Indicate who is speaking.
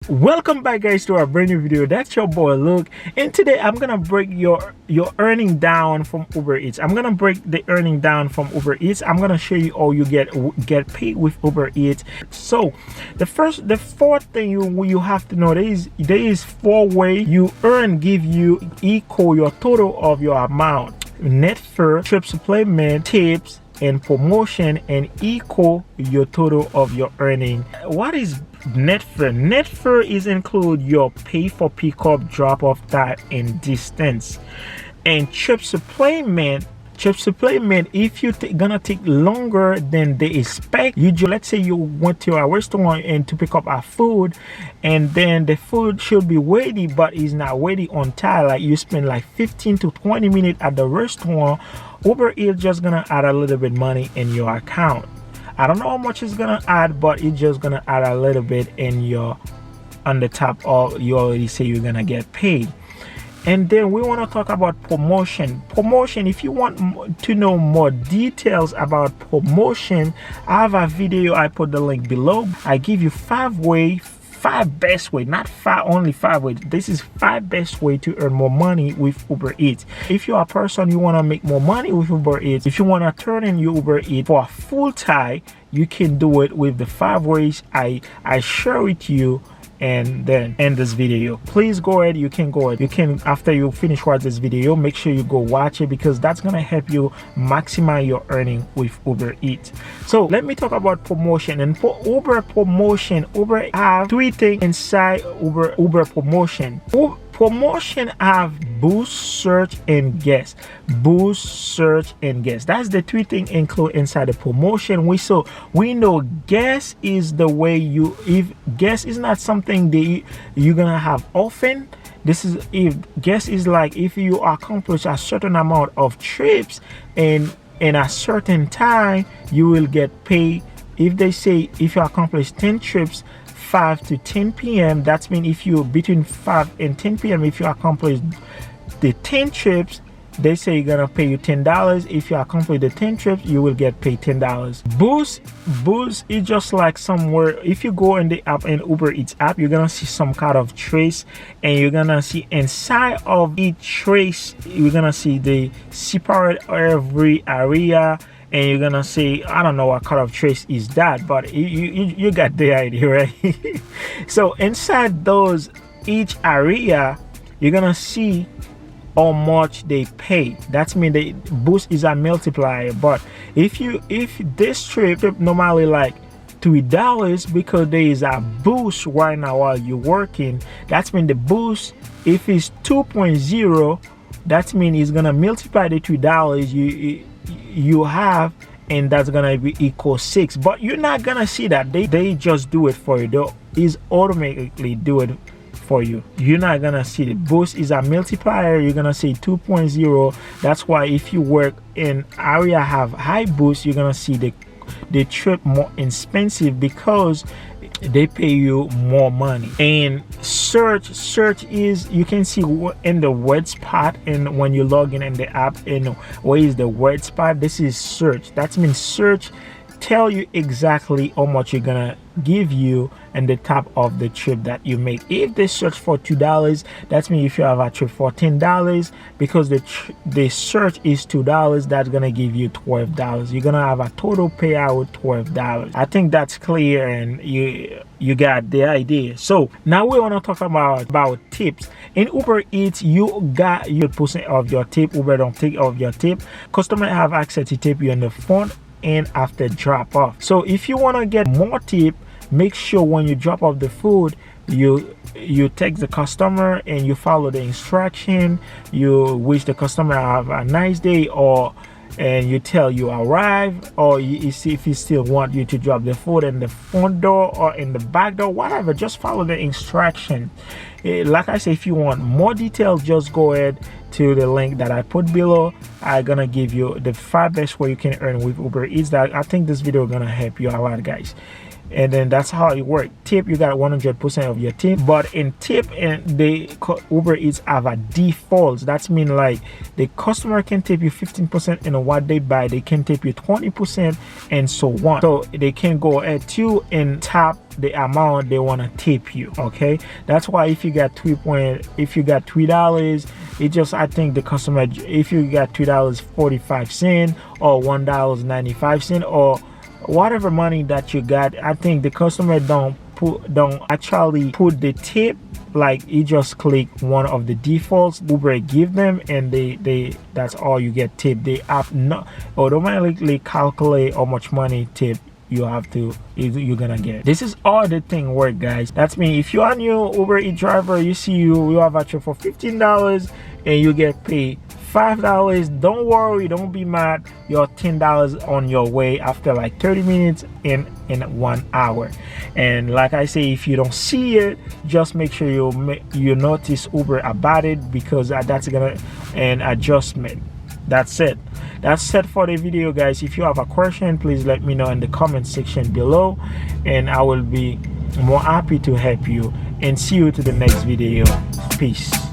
Speaker 1: Welcome back, guys, to our brand new video. That's your boy Luke, and today I'm gonna break your earning down from Uber Eats. I'm gonna break the earning down from Uber Eats. I'm gonna show you how you get paid with Uber Eats. So the fourth thing you have to know, there is 4 ways you earn give you equal your total of your amount: net fare, trip supplement, tips, and promotion, and equal your total of your earning. What is net fare? Net fare is include your pay for pickup, drop off time, and distance. And trip supplement, if you gonna take longer than they expect, let's say you went to a restaurant and to pick up our food, and then the food should be ready but is not ready on time, like you spend like 15 to 20 minutes at the restaurant. Uber Eats just gonna add a little bit money in your account. I don't know how much it's gonna add, but it's just gonna add a little bit in your on the top of you already say you're gonna get paid. And then we want to talk about promotion. If you want to know more details about promotion, I have a video, I put the link below. I give you 5 best way, not only 5 ways. This is 5 best way to earn more money with Uber Eats. If you're a person you want to make more money with Uber Eats, if you want to turn in your Uber Eats for a full time, you can do it with the 5 ways I share with you. And then end this video. Please go ahead, you can after you finish watch this video, make sure you go watch it, because that's gonna help you maximize your earning with Uber Eats. So let me talk about promotion. And for Uber promotion, Uber have 3 things inside Uber promotion. Promotion have boost, search, and guess. Boost, search, and guess. That's the 3 things included inside the promotion. We know guess is the way if guess is not something that you're gonna have often. If guess is like if you accomplish a certain amount of trips in a certain time, you will get paid. If they say if you accomplish 10 trips 5 to 10 p.m. That's mean if you between 5 and 10 p.m. if you accomplish the 10 trips, they say you're gonna pay you $10. If you accomplish the 10 trips, you will get paid $10. Boost is just like somewhere. If you go in the app, in Uber Eats app, you're gonna see some kind of trace, and you're gonna see inside of each trace, you're gonna see the separate every area. And you're gonna say, I don't know what kind of trace is that, but you got the idea, right? So inside those each area, you're gonna see how much they pay. That's mean the boost is a multiplier. But if this trip normally like $3, because there is a boost right now while you're working, that's mean the boost, if it's 2.0, that means it's gonna multiply the $3 you have, and that's gonna be equal 6. But you're not gonna see that. They just do it for you. Is automatically do it for you. You're not gonna see the boost is a multiplier. You're gonna see 2.0. That's why if you work in area have high boost, you're gonna see the trip more expensive, because they pay you more money. And search is, you can see in the word spot, and when you log in the app, and where is the word spot, this is search. That means search tell you exactly how much you're gonna give you and the top of the trip that you make. If they search for $2, that's means if you have a trip for $10, because the search is $2, that's gonna give you $12. You're gonna have a total payout $12. I think that's clear, and you got the idea. So now we want to talk about tips. In Uber Eats, you got your percent of your tip. Uber don't take of your tip. Customer have access to tip you in the front and after drop off. So if you want to get more tip, make sure when you drop off the food, you text the customer and you follow the instruction. You wish the customer have a nice day, and you tell you arrive, or you see if he still want you to drop the food in the front door or in the back door, whatever. Just follow the instruction. Like I say, if you want more details, just go ahead to the link that I put below. I'm gonna give you the 5 best way you can earn with Uber Eats. That I think this video is gonna help you a lot, guys. and then that's how it works. Tip, you got 100% of your tip, but in tip, and they Uber Eats have a default. That's mean like the customer can tip you 15% in what they buy, they can tip you 20%, and so on. So they can go at you and tap the amount they want to tip you. Okay, that's why if you got $3, it just, I think the customer, if you got $2.45 or $1.95 or whatever money that you got, I think the customer don't actually put the tip, like you just click one of the defaults Uber give them, and they that's all you get tip. They app not automatically calculate how much money tip you're gonna get. This is all the thing work, guys. That's me. If you're a new Uber Eats driver, you see you have a voucher for $15 and you get paid $5, don't worry, don't be mad. You're $10 on your way after like 30 minutes in 1 hour. And like I say, if you don't see it, just make sure you notice Uber about it, because that's gonna an adjustment. That's it for the video, guys. If you have a question, please let me know in the comment section below, and I will be more happy to help you. And see you to the next video. Peace.